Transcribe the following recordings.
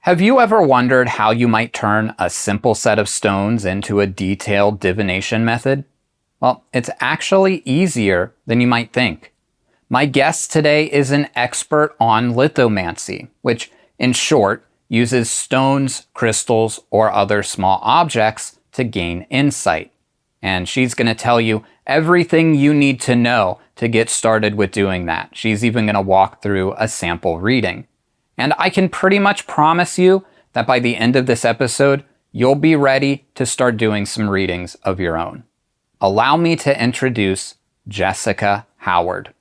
Have you ever wondered how you might turn a simple set of stones into a detailed divination method? Well, it's actually easier than you might think. My guest today is an expert on lithomancy, which, in short, uses stones, crystals, or other small objects to gain insight. And she's going to tell you everything you need to know to get started with doing that. She's even going to walk through a sample reading. And I can pretty much promise you that by the end of this episode, you'll be ready to start doing some readings of your own. Allow me to introduce Jessica Howard.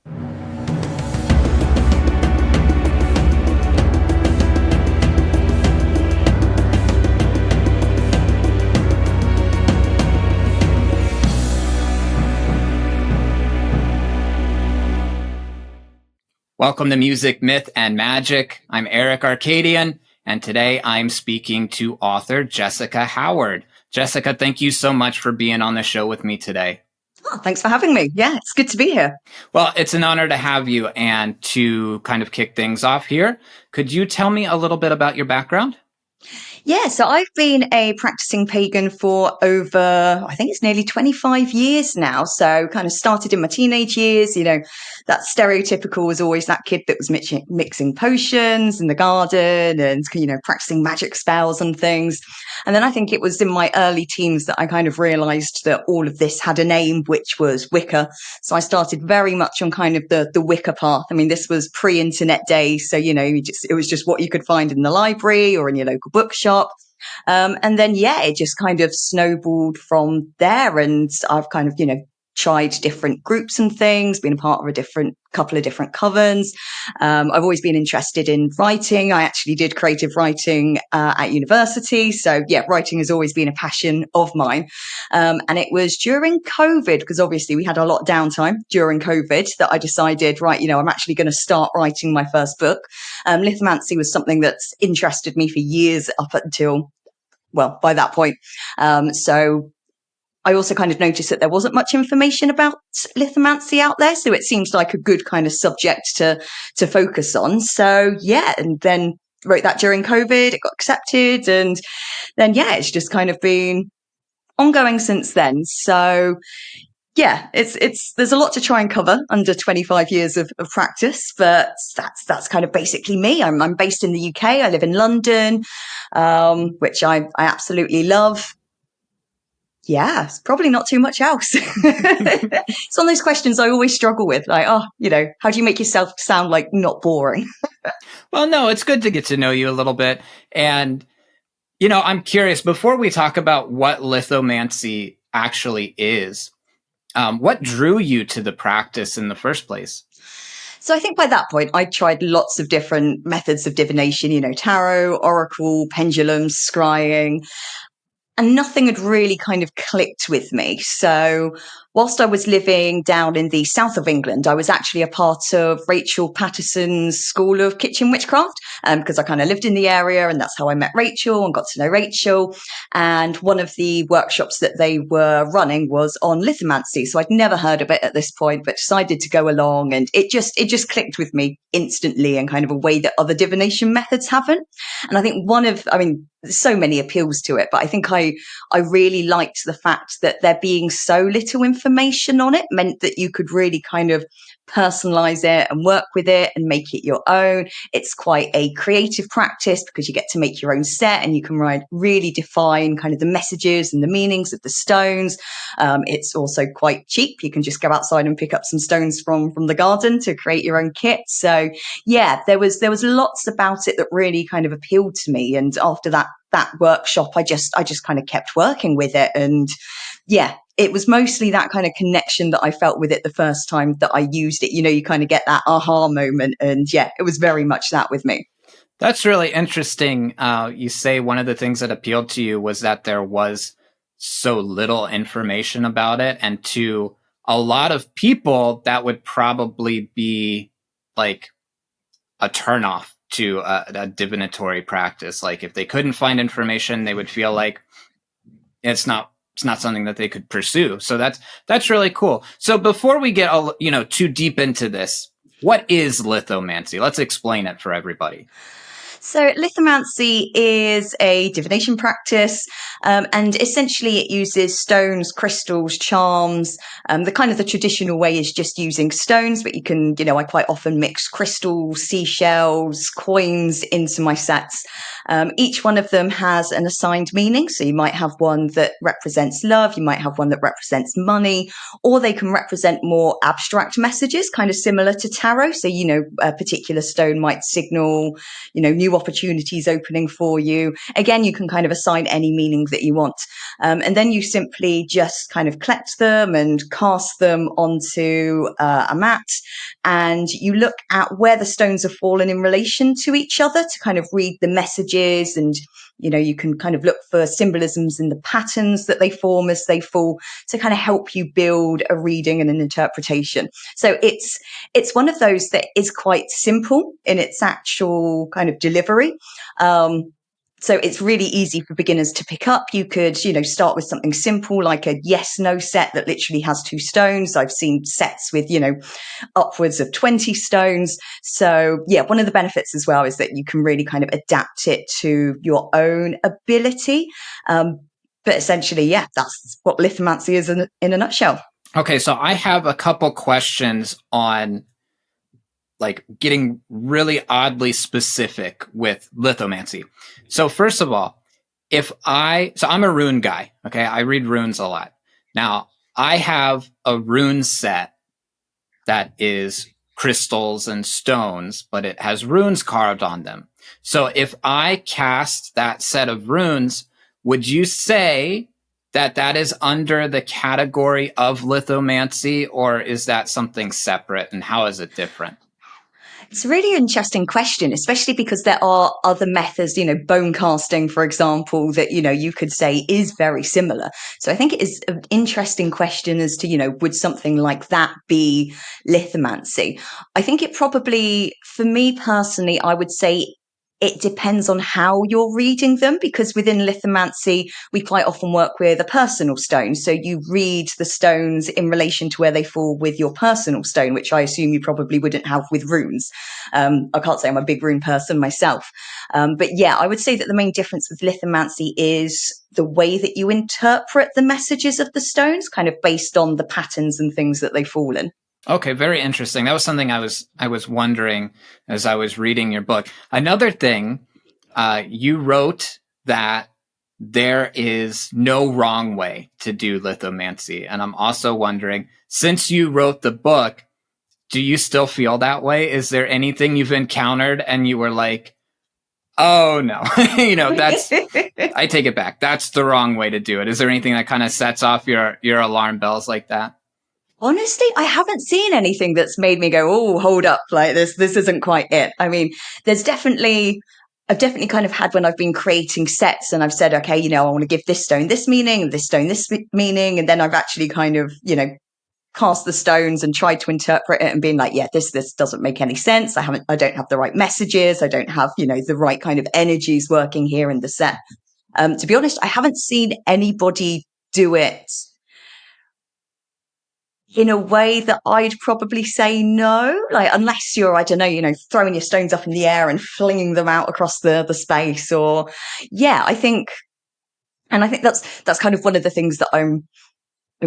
Welcome to Music, Myth, and Magic. I'm Eric Arcadian, and today I'm speaking to author Jessica Howard. Jessica, thank you so much for being on the show with me today. Oh, thanks for having me. Yeah, it's good to be here. Well, it's an honor to have you, and to kind of kick things off here, could you tell me a little bit about your background? Yeah, so I've been a practicing pagan for over, I think it's nearly 25 years now. So kind of started in my teenage years, that stereotypical was always that kid that was mixing potions in the garden and, practicing magic spells and things. And then I think it was in my early teens that I kind of realized that all of this had a name, which was Wicca. So I started very much on kind of the Wicca path. I mean, this was pre-internet days. So, it was just what you could find in the library or in your local bookshop. And then, it just kind of snowballed from there. And I've kind of, tried different groups and things, been a part of a couple of different covens. I've always been interested in writing. I actually did creative writing at university. So writing has always been a passion of mine. And it was during COVID, because obviously we had a lot of downtime during COVID, that I decided, I'm actually going to start writing my first book. Lithomancy was something that's interested me for years up until, by that point. So I also kind of noticed that there wasn't much information about lithomancy out there. So it seems like a good kind of subject to focus on. So and then wrote that during COVID, it got accepted. And then, it's just kind of been ongoing since then. So there's a lot to try and cover under 25 years of practice, but that's kind of basically me. I'm based in the UK. I live in London, which I absolutely love. Yeah, it's probably not too much else. It's one of those questions I always struggle with. Like, how do you make yourself sound like not boring? Well, no, it's good to get to know you a little bit. And, I'm curious, before we talk about what lithomancy actually is, what drew you to the practice in the first place? So I think by that point, I tried lots of different methods of divination, tarot, oracle, pendulums, scrying. And nothing had really kind of clicked with me. So whilst I was living down in the south of England, I was actually a part of Rachel Patterson's School of Kitchen Witchcraft, because I kind of lived in the area, and that's how I met Rachel and got to know Rachel. And one of the workshops that they were running was on lithomancy. So I'd never heard of it at this point, but decided to go along, and it just clicked with me instantly in kind of a way that other divination methods haven't. And I think there's so many appeals to it, but I think I really liked the fact that there being so little information on it meant that you could really kind of personalize it and work with it and make it your own. It's quite a creative practice because you get to make your own set and you can really define kind of the messages and the meanings of the stones. It's also quite cheap. You can just go outside and pick up some stones from the garden to create your own kit. So there was lots about it that really kind of appealed to me. And after that workshop, I just kind of kept working with it. And it was mostly that kind of connection that I felt with it the first time that I used it. You kind of get that aha moment. And it was very much that with me. That's really interesting. You say one of the things that appealed to you was that there was so little information about it. And to a lot of people, that would probably be like a turnoff to a divinatory practice. Like if they couldn't find information, they would feel like it's not something that they could pursue. So that's really cool. So before we get too deep into this, what is lithomancy? Let's explain it for everybody. So, lithomancy is a divination practice, and essentially it uses stones, crystals, charms. The kind of the traditional way is just using stones, but you can, I quite often mix crystals, seashells, coins into my sets. Each one of them has an assigned meaning. So, you might have one that represents love, you might have one that represents money, or they can represent more abstract messages, kind of similar to tarot. So, a particular stone might signal, new opportunities opening for you. Again, you can kind of assign any meaning that you want. And then you simply just kind of collect them and cast them onto a mat. And you look at where the stones have fallen in relation to each other to kind of read the messages. And, you can kind of look for symbolisms in the patterns that they form as they fall to kind of help you build a reading and an interpretation. So it's one of those that is quite simple in its actual kind of delivery. So it's really easy for beginners to pick up. You could, start with something simple like a yes/no set that literally has 2 stones. I've seen sets with, upwards of 20 stones. So yeah, one of the benefits as well is that you can really kind of adapt it to your own ability. But essentially, yeah, that's what lithomancy is in a nutshell. Okay, so I have a couple questions on like getting really oddly specific with lithomancy. So first of all, I'm a rune guy, okay? I read runes a lot. Now, I have a rune set that is crystals and stones, but it has runes carved on them. So if I cast that set of runes, would you say that that is under the category of lithomancy, or is that something separate, and how is it different? It's a really interesting question, especially because there are other methods, bone casting, for example, that, you could say is very similar. So I think it is an interesting question as to, would something like that be lithomancy? I think it probably, for me personally, I would say it depends on how you're reading them, because within lithomancy, we quite often work with a personal stone. So you read the stones in relation to where they fall with your personal stone, which I assume you probably wouldn't have with runes. I can't say I'm a big rune person myself. But yeah, I would say that the main difference with lithomancy is the way that you interpret the messages of the stones, kind of based on the patterns and things that they fall in. Okay, very interesting. That was something I was wondering as I was reading your book. Another thing, you wrote that there is no wrong way to do lithomancy, and I'm also wondering, since you wrote the book, do you still feel that way? Is there anything you've encountered and you were like, "Oh no, that's I take it back. That's the wrong way to do it." Is there anything that kind of sets off your alarm bells like that? Honestly, I haven't seen anything that's made me go, "Oh, hold up, like this isn't quite it." I mean, I've definitely kind of had when I've been creating sets and I've said, okay, I want to give this stone this meaning and this stone this meaning, and then I've actually kind of, cast the stones and tried to interpret it and being like, yeah, this doesn't make any sense. I don't have the right messages. I don't have, the right kind of energies working here in the set. To be honest, I haven't seen anybody do it in a way that I'd probably say no, like unless you're, I don't know, throwing your stones up in the air and flinging them out across the space, or yeah, I think that's kind of one of the things that I'm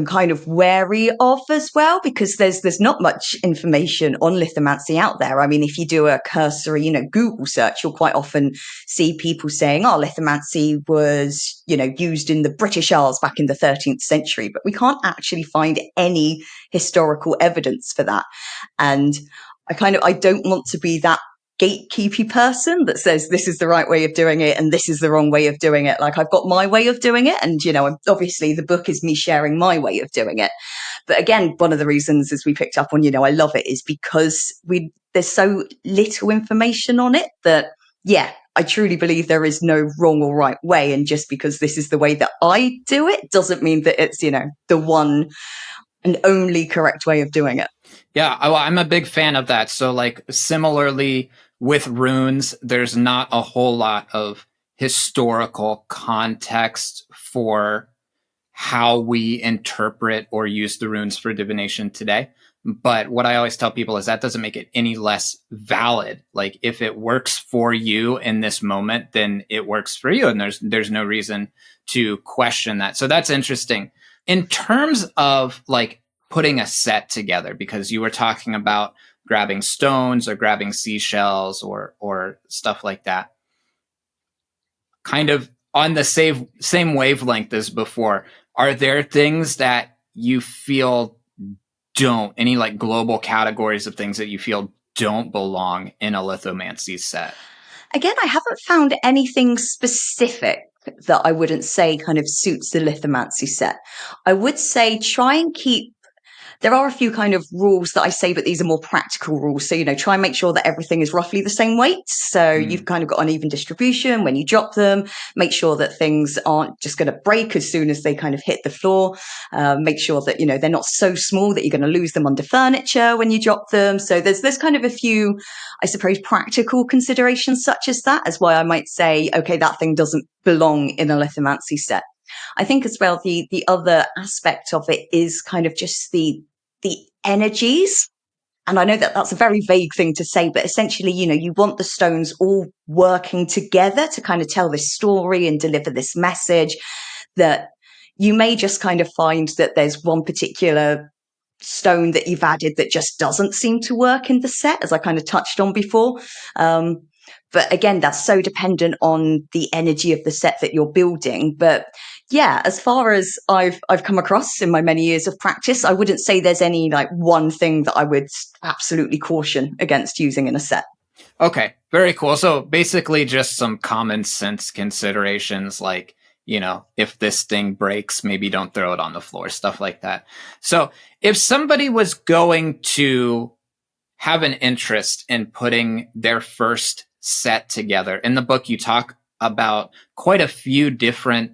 kind of wary of as well, because there's not much information on lithomancy out there. I mean, if you do a cursory, Google search, you'll quite often see people saying, oh, lithomancy was, used in the British Isles back in the 13th century, but we can't actually find any historical evidence for that. And I don't want to be that gatekeepy person that says this is the right way of doing it and this is the wrong way of doing it. Like, I've got my way of doing it, and obviously the book is me sharing my way of doing it. But again, one of the reasons, as we picked up on, I love it, is because there's so little information on it that, yeah, I truly believe there is no wrong or right way, and just because this is the way that I do it doesn't mean that it's, the one and only correct way of doing it. Yeah, I'm a big fan of that. So, like, similarly with runes, there's not a whole lot of historical context for how we interpret or use the runes for divination today. But what I always tell people is that doesn't make it any less valid. Like if it works for you in this moment, then it works for you. And there's no reason to question that. So that's interesting. In terms of like putting a set together, because you were talking about grabbing stones or grabbing seashells or stuff like that, kind of on the same wavelength as before, are there things that you feel any like global categories of things that you feel don't belong in a lithomancy set? Again, I haven't found anything specific that I wouldn't say kind of suits the lithomancy set. I would say try and keep. There are a few kind of rules that I say, but these are more practical rules. So, try and make sure that everything is roughly the same weight. So you've kind of got an even distribution when you drop them. Make sure that things aren't just going to break as soon as they kind of hit the floor. Make sure that, they're not so small that you're going to lose them under furniture when you drop them. So there's kind of a few, I suppose, practical considerations such as that, as why I might say, okay, that thing doesn't belong in a lithomancy set. I think as well, the other aspect of it is kind of just the energies. And I know that that's a very vague thing to say, but essentially, you want the stones all working together to kind of tell this story and deliver this message. That you may just kind of find that there's one particular stone that you've added that just doesn't seem to work in the set, as I kind of touched on before. But again, that's so dependent on the energy of the set that you're building. But yeah, as far as I've come across in my many years of practice, I wouldn't say there's any like one thing that I would absolutely caution against using in a set. Okay, very cool. So basically just some common sense considerations like, if this thing breaks, maybe don't throw it on the floor, stuff like that. So if somebody was going to have an interest in putting their first set together, in the book you talk about quite a few different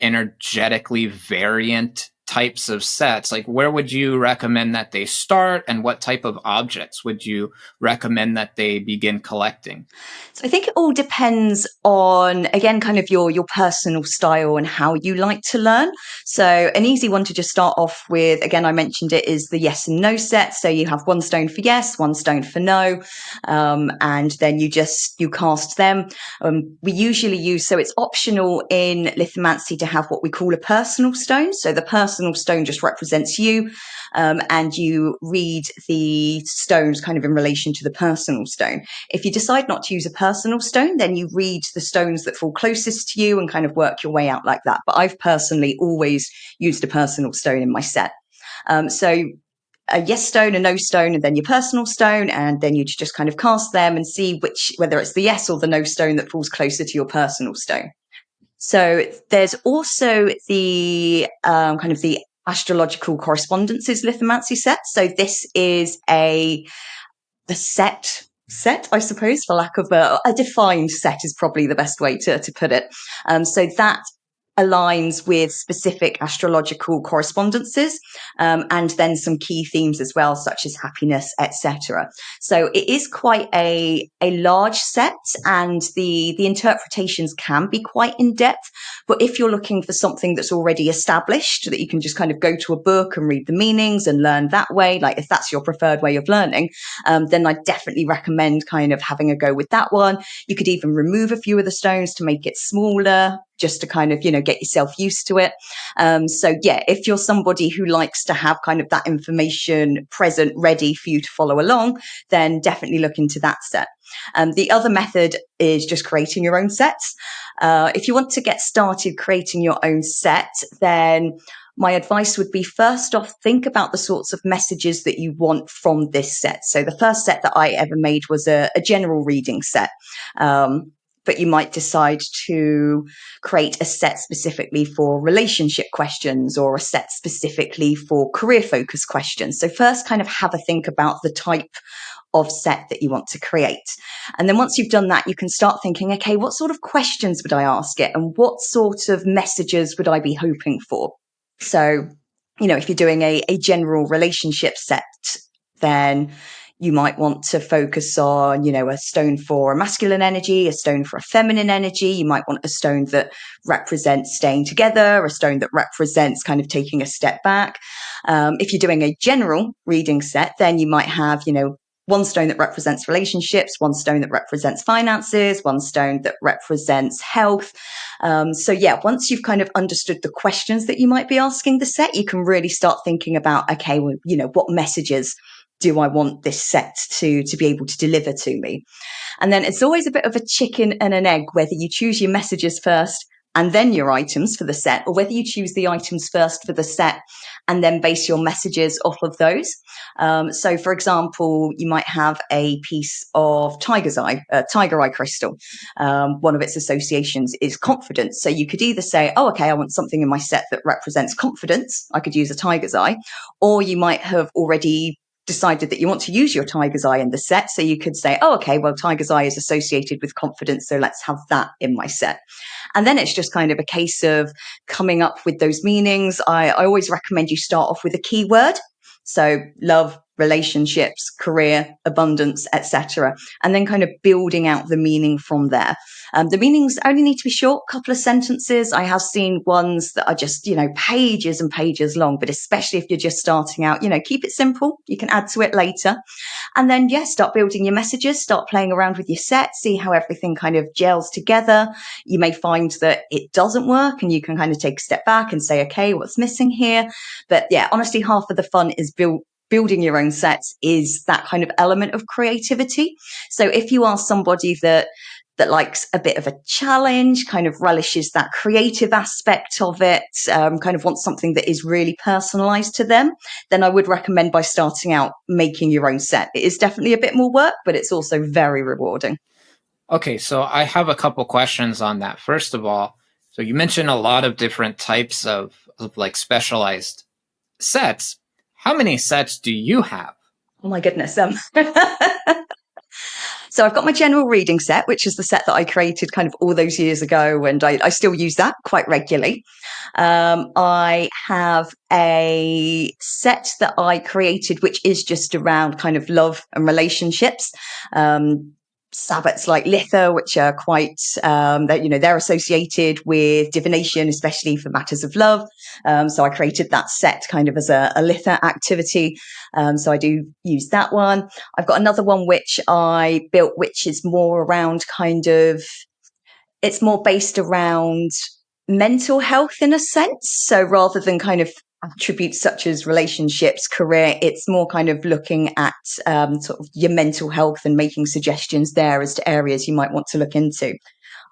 energetically variant types of sets. Like where would you recommend that they start, and what type of objects would you recommend that they begin collecting? So I think it all depends on, again, kind of your personal style and how you like to learn. So an easy one to just start off with, again, I mentioned it, is the yes and no set. So you have one stone for yes, one stone for no, and then you cast them. We usually use, so it's optional in lithomancy to have what we call a personal stone. So the personal stone just represents you. And you read the stones kind of in relation to the personal stone. If you decide not to use a personal stone, then you read the stones that fall closest to you and kind of work your way out like that. But I've personally always used a personal stone in my set. So a yes stone, a no stone, and then your personal stone, and then you just kind of cast them and see whether it's the yes or the no stone that falls closer to your personal stone. So there's also the kind of the astrological correspondences lithomancy set. So this is the set, I suppose, for lack of a defined set is probably the best way to put it. So that aligns with specific astrological correspondences, and then some key themes as well, such as happiness, etc. So it is quite a large set, and the interpretations can be quite in depth. But if you're looking for something that's already established, that you can just kind of go to a book and read the meanings and learn that way, like if that's your preferred way of learning, then I definitely recommend kind of having a go with that one. You could even remove a few of the stones to make it smaller, just to kind of, get yourself used to it. So yeah, if you're somebody who likes to have kind of that information present, ready for you to follow along, then definitely look into that set. The other method is just creating your own sets. If you want to get started creating your own set, then my advice would be, first off, think about the sorts of messages that you want from this set. So the first set that I ever made was a general reading set. But you might decide to create a set specifically for relationship questions, or a set specifically for career focus questions. So first kind of have a think about the type of set that you want to create. And then once you've done that, you can start thinking, okay, what sort of questions would I ask it? And what sort of messages would I be hoping for? So, if you're doing a general relationship set, then You might want to focus on, a stone for a masculine energy, a stone for a feminine energy. You might want a stone that represents staying together, a stone that represents kind of taking a step back. If you're doing a general reading set, then you might have, one stone that represents relationships, one stone that represents finances, one stone that represents health. Once you've kind of understood the questions that you might be asking the set, you can really start thinking about, okay, well, what messages do I want this set to be able to deliver to me? And then it's always a bit of a chicken and an egg, whether you choose your messages first and then your items for the set, or whether you choose the items first for the set and then base your messages off of those. So, for example, you might have a piece of tiger eye crystal. One of its associations is confidence. So you could either say, oh, okay, I want something in my set that represents confidence. I could use a tiger's eye. Or you might have already decided that you want to use your tiger's eye in the set. So you could say, oh, okay, well, tiger's eye is associated with confidence. So let's have that in my set. And then it's just kind of a case of coming up with those meanings. I always recommend you start off with a keyword. So love, relationships, career, abundance, etc., and then kind of building out the meaning from there. The meanings only need to be short, couple of sentences. I have seen ones that are just, pages and pages long, but especially if you're just starting out, keep it simple. You can add to it later. And then, start building your messages, start playing around with your set, see how everything kind of gels together. You may find that it doesn't work and you can kind of take a step back and say, okay, what's missing here? But honestly, half of the fun is building your own sets is that kind of element of creativity. So if you are somebody that likes a bit of a challenge, kind of relishes that creative aspect of it, kind of wants something that is really personalized to them, then I would recommend by starting out making your own set. It is definitely a bit more work, but it's also very rewarding. Okay, so I have a couple questions on that. First of all, so you mentioned a lot of different types of like specialized sets. How many sets do you have? Oh my goodness. So I've got my general reading set, which is the set that I created kind of all those years ago, and I still use that quite regularly. I have a set that I created, which is just around kind of love and relationships. Sabbats like Litha, which are quite, they're associated with divination, especially for matters of love. So I created that set kind of as a Litha activity. So I do use that one. I've got another one which I built, which is more around it's more based around mental health in a sense. So rather than kind of attributes such as relationships, career, it's more kind of looking at sort of your mental health and making suggestions there as to areas you might want to look into.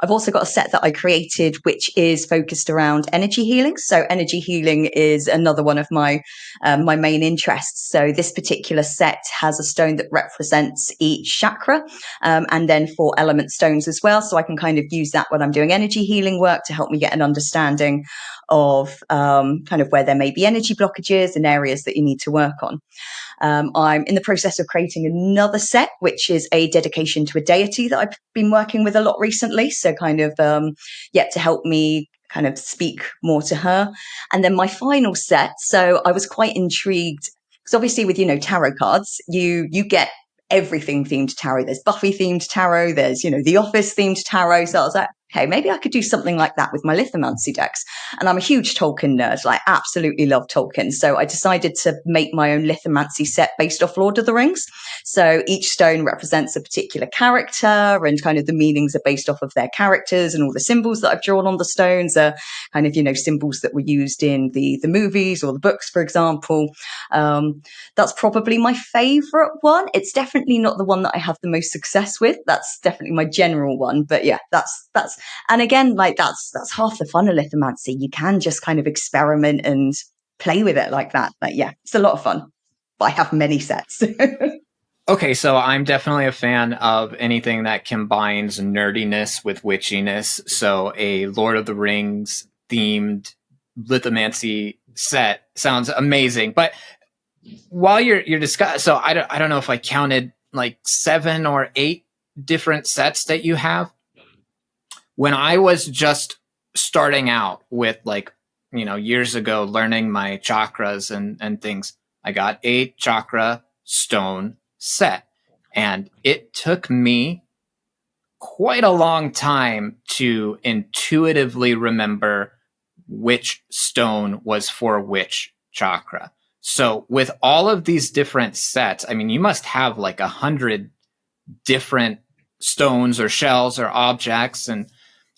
I've also got a set that I created, which is focused around energy healing. So energy healing is another one of my main interests. So this particular set has a stone that represents each chakra, and then 4 element stones as well. So I can kind of use that when I'm doing energy healing work to help me get an understanding of kind of where there may be energy blockages and areas that you need to work on. I'm in the process of creating another set, which is a dedication to a deity that I've been working with a lot recently. So kind of, to help me kind of speak more to her. And then my final set. So I was quite intrigued because obviously with, tarot cards, you get everything themed tarot. There's Buffy themed tarot. There's, The Office themed tarot. So I was like, okay, maybe I could do something like that with my lithomancy decks. And I'm a huge Tolkien nerd, like absolutely love Tolkien. So I decided to make my own lithomancy set based off Lord of the Rings. So each stone represents a particular character and kind of the meanings are based off of their characters, and all the symbols that I've drawn on the stones are kind of, symbols that were used in the movies or the books, for example. That's probably my favorite one. It's definitely not the one that I have the most success with. That's definitely my general one. But yeah, that's and again, like that's half the fun of lithomancy. You can just kind of experiment and play with it like that. But yeah, it's a lot of fun. But I have many sets. Okay, so I'm definitely a fan of anything that combines nerdiness with witchiness. So a Lord of the Rings themed lithomancy set sounds amazing. But while you're discussing, so I don't know if I counted like 7 or 8 different sets that you have. When I was just starting out with years ago learning my chakras and things, I got 8 chakra stone set. And it took me quite a long time to intuitively remember which stone was for which chakra. So with all of these different sets, I mean, you must have like 100 different stones or shells or objects. And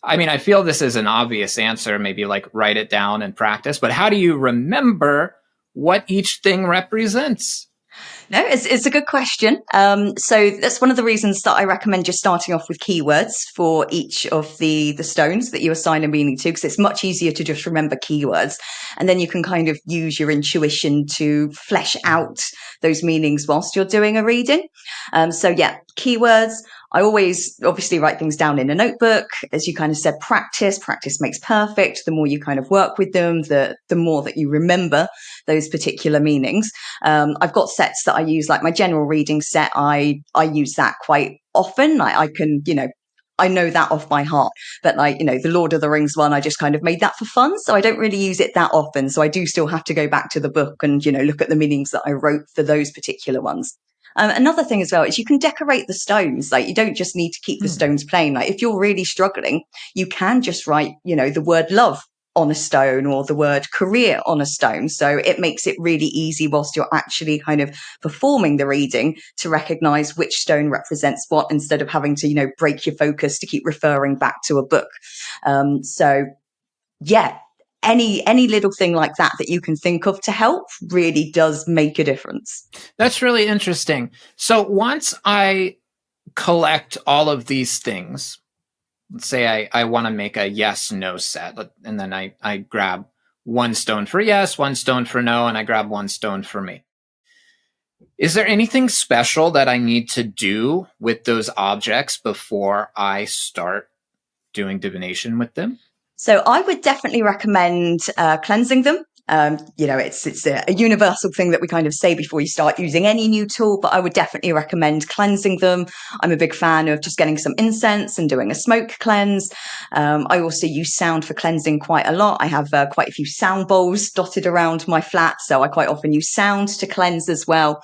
I mean, I feel this is an obvious answer, maybe like write it down and practice, but how do you remember what each thing represents? No, it's a good question. So that's one of the reasons that I recommend just starting off with keywords for each of the stones that you assign a meaning to, because it's much easier to just remember keywords. And then you can kind of use your intuition to flesh out those meanings whilst you're doing a reading. So yeah, keywords. I always obviously write things down in a notebook. As you kind of said, practice makes perfect. The more you kind of work with them, the more that you remember those particular meanings. I've got sets that I use, like my general reading set. I use that quite often. I can, I know that off by heart. But like, the Lord of the Rings one, I just kind of made that for fun. So I don't really use it that often. So I do still have to go back to the book and, look at the meanings that I wrote for those particular ones. Another thing as well is you can decorate the stones. Like, you don't just need to keep the stones plain. Like, if you're really struggling, you can just write, the word love on a stone or the word career on a stone. So it makes it really easy whilst you're actually kind of performing the reading to recognize which stone represents what, instead of having to, break your focus to keep referring back to a book. So yeah, any little thing like that you can think of to help really does make a difference. That's really interesting. So once I collect all of these things, let's say I want to make a yes-no set, and then I grab one stone for yes, one stone for no, and I grab one stone for me. Is there anything special that I need to do with those objects before I start doing divination with them? So I would definitely recommend cleansing them. It's a universal thing that we kind of say before you start using any new tool, but I would definitely recommend cleansing them. I'm a big fan of just getting some incense and doing a smoke cleanse. I also use sound for cleansing quite a lot. I have quite a few sound bowls dotted around my flat, so I quite often use sound to cleanse as well.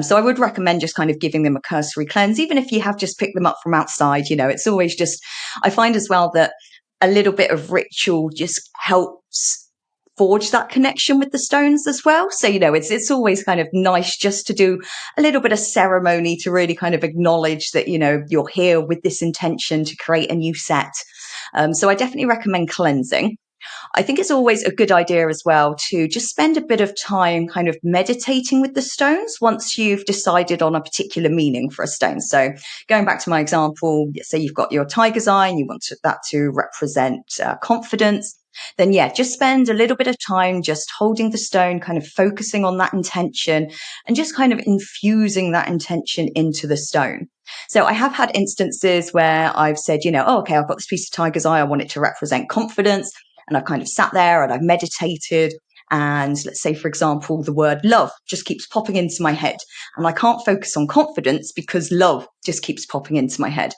So I would recommend just kind of giving them a cursory cleanse, even if you have just picked them up from outside. It's always just, I find as well that a little bit of ritual just helps forge that connection with the stones as well. So, it's always kind of nice just to do a little bit of ceremony to really kind of acknowledge that, you're here with this intention to create a new set. So I definitely recommend cleansing. I think it's always a good idea as well to just spend a bit of time kind of meditating with the stones once you've decided on a particular meaning for a stone. So going back to my example, say you've got your tiger's eye and you want that to represent confidence. Then yeah, just spend a little bit of time just holding the stone, kind of focusing on that intention and just kind of infusing that intention into the stone. So I have had instances where I've said, oh, okay, I've got this piece of tiger's eye. I want it to represent confidence. And I've kind of sat there and I've meditated. And let's say, for example, the word love just keeps popping into my head. And I can't focus on confidence because love just keeps popping into my head.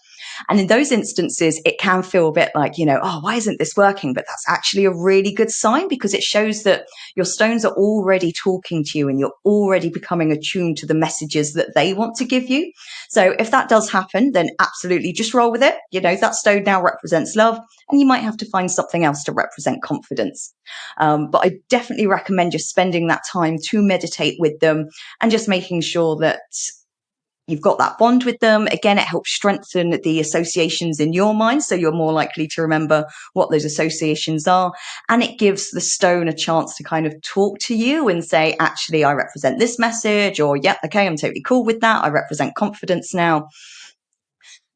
And in those instances, it can feel a bit like, oh, why isn't this working? But that's actually a really good sign, because it shows that your stones are already talking to you and you're already becoming attuned to the messages that they want to give you. So if that does happen, then absolutely just roll with it. That stone now represents love, and you might have to find something else to represent confidence. But I definitely recommend just spending that time to meditate with them and just making sure that you've got that bond with them. Again, it helps strengthen the associations in your mind, so you're more likely to remember what those associations are. And it gives the stone a chance to kind of talk to you and say, actually, I represent this message, or, yeah, okay, I'm totally cool with that. I represent confidence now.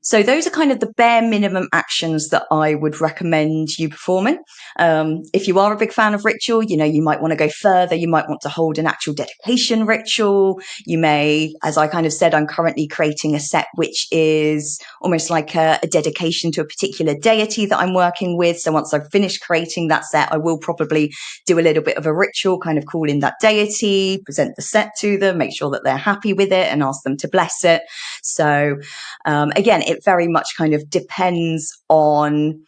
So those are kind of the bare minimum actions that I would recommend you performing. If you are a big fan of ritual, you might want to go further. You might want to hold an actual dedication ritual. You may, as I kind of said, I'm currently creating a set which is almost like a dedication to a particular deity that I'm working with. So once I've finished creating that set, I will probably do a little bit of a ritual, kind of call in that deity, present the set to them, make sure that they're happy with it, and ask them to bless it. So again, it very much kind of depends on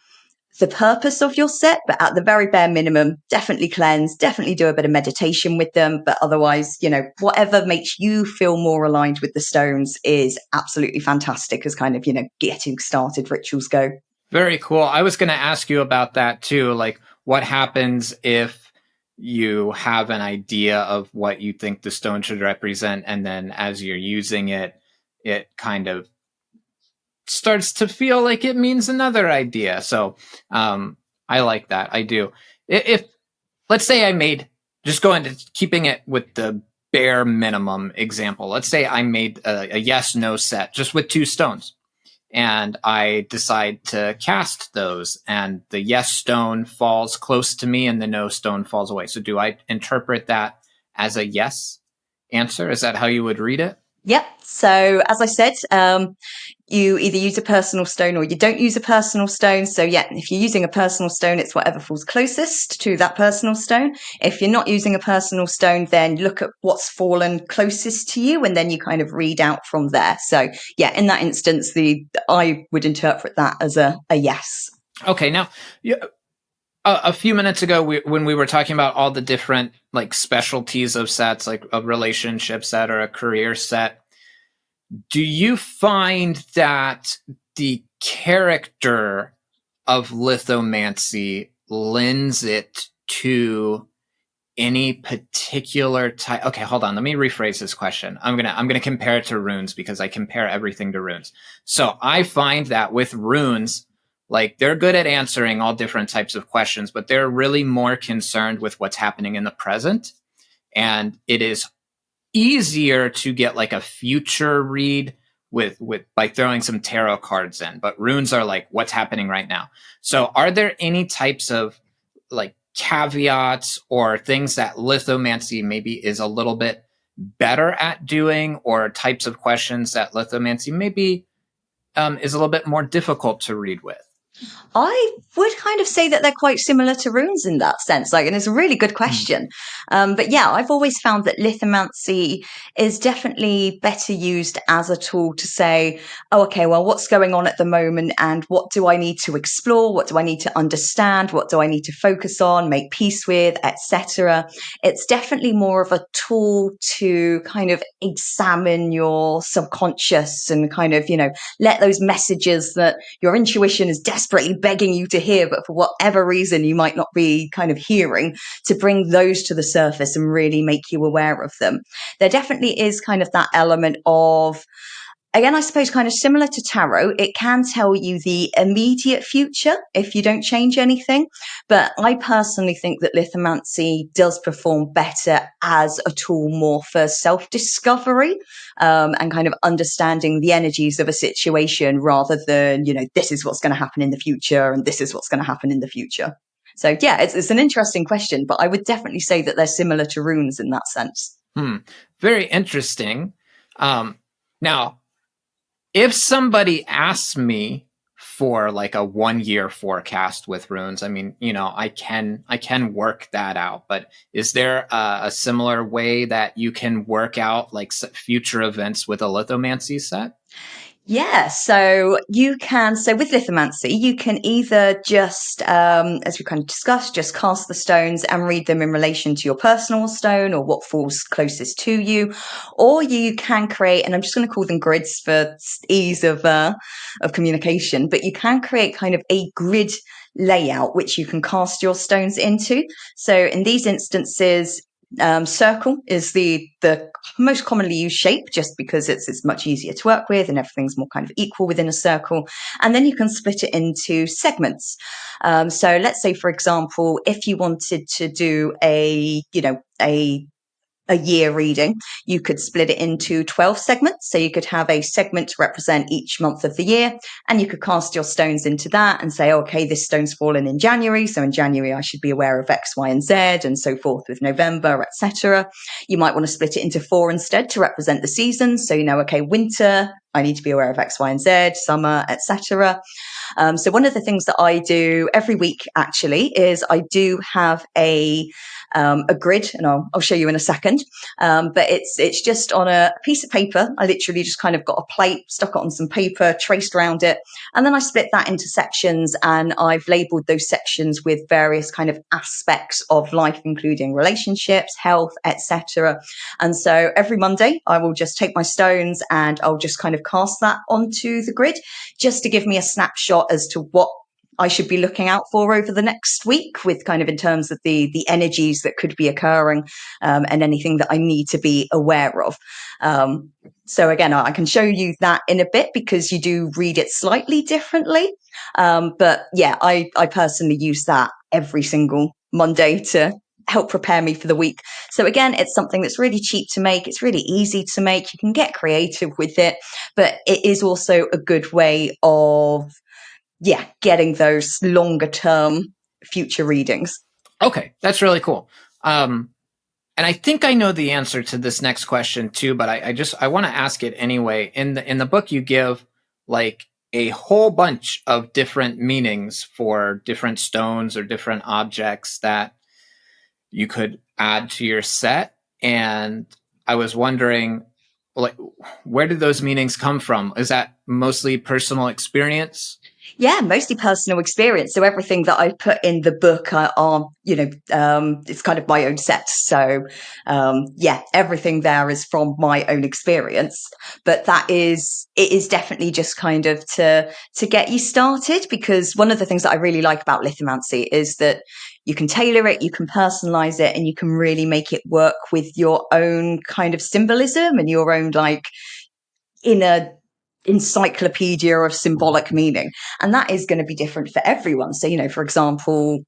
the purpose of your set, but at the very bare minimum, definitely cleanse, definitely do a bit of meditation with them. But otherwise, whatever makes you feel more aligned with the stones is absolutely fantastic as kind of, getting started rituals go. Very cool. I was going to ask you about that too. Like, what happens if you have an idea of what you think the stone should represent, and then as you're using it, it kind of starts to feel like it means another idea. So I like that. I do. If let's say I made, just going to keeping it with the bare minimum example, let's say I made a yes no set just with 2 stones, and I decide to cast those, and the yes stone falls close to me and the no stone falls away. So do I interpret that as a yes answer? Is that how you would read it? Yep. So as I said, you either use a personal stone or you don't use a personal stone. So yeah, if you're using a personal stone, it's whatever falls closest to that personal stone. If you're not using a personal stone, then look at what's fallen closest to you, and then you kind of read out from there. So yeah, in that instance, I would interpret that as a yes. Okay. Now, a few minutes ago, when we were talking about all the different like specialties of sets, like a relationship set or a career set, do you find that the character of lithomancy lends it to any particular type? Okay, hold on. Let me rephrase this question. I'm gonna compare it to runes, because I compare everything to runes. So I find that with runes, like, they're good at answering all different types of questions, but they're really more concerned with what's happening in the present. And it is easier to get like a future read with by throwing some tarot cards in, but runes are like what's happening right now. So are there any types of like caveats or things that lithomancy maybe is a little bit better at doing, or types of questions that lithomancy maybe is a little bit more difficult to read with? I would kind of say that they're quite similar to runes in that sense. Like, and it's a really good question. But yeah, I've always found that lithomancy is definitely better used as a tool to say, oh, okay, well, what's going on at the moment, and what do I need to explore? What do I need to understand? What do I need to focus on, make peace with, etc. It's definitely more of a tool to kind of examine your subconscious and kind of, let those messages that your intuition is desperately begging you to hear, but for whatever reason you might not be kind of hearing, to bring those to the surface and really make you aware of them. There definitely is kind of that element of, again, I suppose kind of similar to tarot, it can tell you the immediate future if you don't change anything. But I personally think that lithomancy does perform better as a tool more for self-discovery, and kind of understanding the energies of a situation, rather than, this is what's going to happen in the future and this is what's going to happen in the future. So yeah, it's an interesting question, but I would definitely say that they're similar to runes in that sense. Very interesting. Now, if somebody asks me for like a 1-year forecast with runes, I mean, I can work that out. But is there a similar way that you can work out like future events with a lithomancy set? Yeah, so with lithomancy, you can either just, as we kind of discussed, just cast the stones and read them in relation to your personal stone or what falls closest to you, or you can create, and I'm just going to call them grids for ease of communication, but you can create kind of a grid layout which you can cast your stones into. So in these instances, circle is the most commonly used shape, just because it's much easier to work with and everything's more kind of equal within a circle. And then you can split it into segments. So let's say, for example, if you wanted to do a year reading, you could split it into 12 segments. So you could have a segment to represent each month of the year, and you could cast your stones into that and say, okay, this stone's fallen in January, so in January I should be aware of X, Y, and Z, and so forth with November, etc. You might want to split it into 4 instead to represent the seasons. So, okay, winter I need to be aware of X, Y, and Z, summer, etc. So one of the things that I do every week actually is I do have a grid, and I'll show you in a second. But it's just on a piece of paper. I literally just kind of got a plate, stuck it on some paper, traced around it, and then I split that into sections, and I've labeled those sections with various kind of aspects of life, including relationships, health, etc. And so every Monday, I will just take my stones and I'll just kind of cast that onto the grid, just to give me a snapshot as to what I should be looking out for over the next week, with kind of in terms of the energies that could be occurring, and anything that I need to be aware of. So again, I can show you that in a bit because you do read it slightly differently. But yeah, I personally use that every single Monday to help prepare me for the week. So again, it's something that's really cheap to make. It's really easy to make. You can get creative with it, but it is also a good way of, getting those longer term future readings. Okay, that's really cool. And I think I know the answer to this next question too, but I want to ask it anyway. In the book, you give like a whole bunch of different meanings for different stones or different objects that you could add to your set. And I was wondering, like, where did those meanings come from? Is that mostly personal experience? Yeah, mostly personal experience. So everything that I put in the book are it's kind of my own set. So, everything there is from my own experience. But it is definitely just kind of to get you started, because one of the things that I really like about lithomancy is that you can tailor it, you can personalize it, and you can really make it work with your own kind of symbolism and your own like inner encyclopedia of symbolic meaning. And that is going to be different for everyone. So, for example,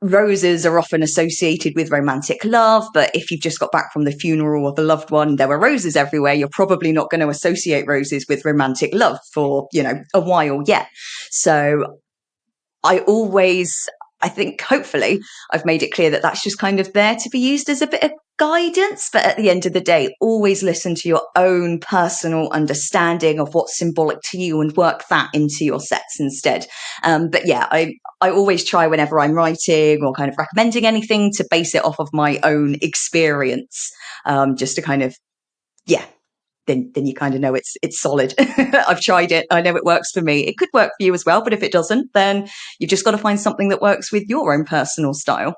roses are often associated with romantic love, but if you've just got back from the funeral of a loved one, there were roses everywhere, you're probably not going to associate roses with romantic love for, a while yet. So I think hopefully I've made it clear that that's just kind of there to be used as a bit of guidance. But at the end of the day, always listen to your own personal understanding of what's symbolic to you and work that into your sets instead. But yeah, I always try whenever I'm writing or kind of recommending anything to base it off of my own experience, just to kind of, then you kind of know it's solid. I've tried it. I know it works for me. It could work for you as well, but if it doesn't, then you've just got to find something that works with your own personal style.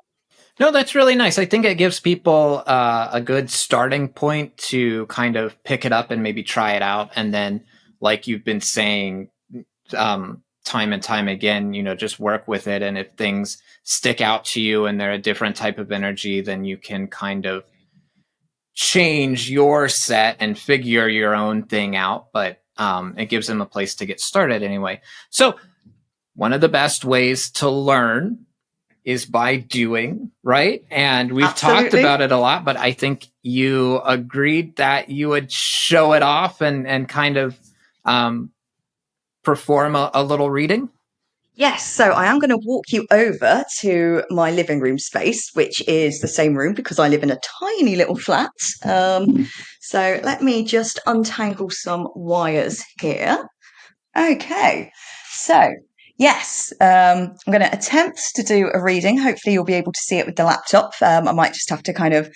No, that's really nice. I think it gives people a good starting point to kind of pick it up and maybe try it out. And then, like you've been saying, time and time again, just work with it. And if things stick out to you and they're a different type of energy, then you can kind of change your set and figure your own thing out. But it gives them a place to get started anyway. So one of the best ways to learn is by doing, right? And we've Absolutely. talked about it a lot, but I think you agreed that you would show it off and kind of perform a little reading. Yes, so I am going to walk you over to my living room space, which is the same room because I live in a tiny little flat. So let me just untangle some wires here. Okay, so yes, I'm going to attempt to do a reading. Hopefully you'll be able to see it with the laptop. I might just have to kind of,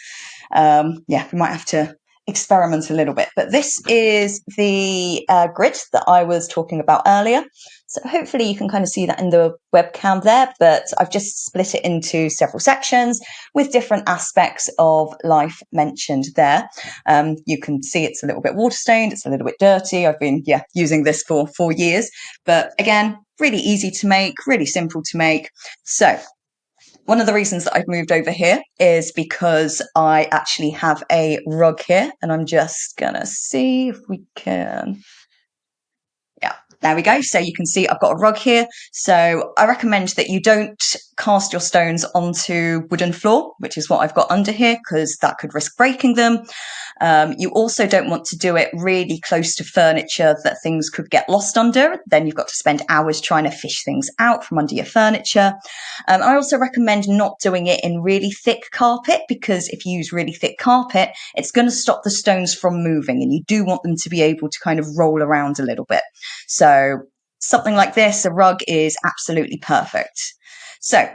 we might have to experiment a little bit. But this is the grid that I was talking about earlier. So hopefully you can kind of see that in the webcam there, but I've just split it into several sections with different aspects of life mentioned there. You can see it's a little bit water stained, it's a little bit dirty. I've been using this for 4 years, but again, really easy to make, really simple to make. So one of the reasons that I've moved over here is because I actually have a rug here, and I'm just gonna see if we can. Yeah, There we go. So you can see I've got a rug here. So I recommend that you don't cast your stones onto wooden floor, which is what I've got under here, because that could risk breaking them. You also don't want to do it really close to furniture that things could get lost under. Then you've got to spend hours trying to fish things out from under your furniture. I also recommend not doing it in really thick carpet, because if you use really thick carpet, it's going to stop the stones from moving, and you do want them to be able to kind of roll around a little bit. So something like this, a rug, is absolutely perfect. So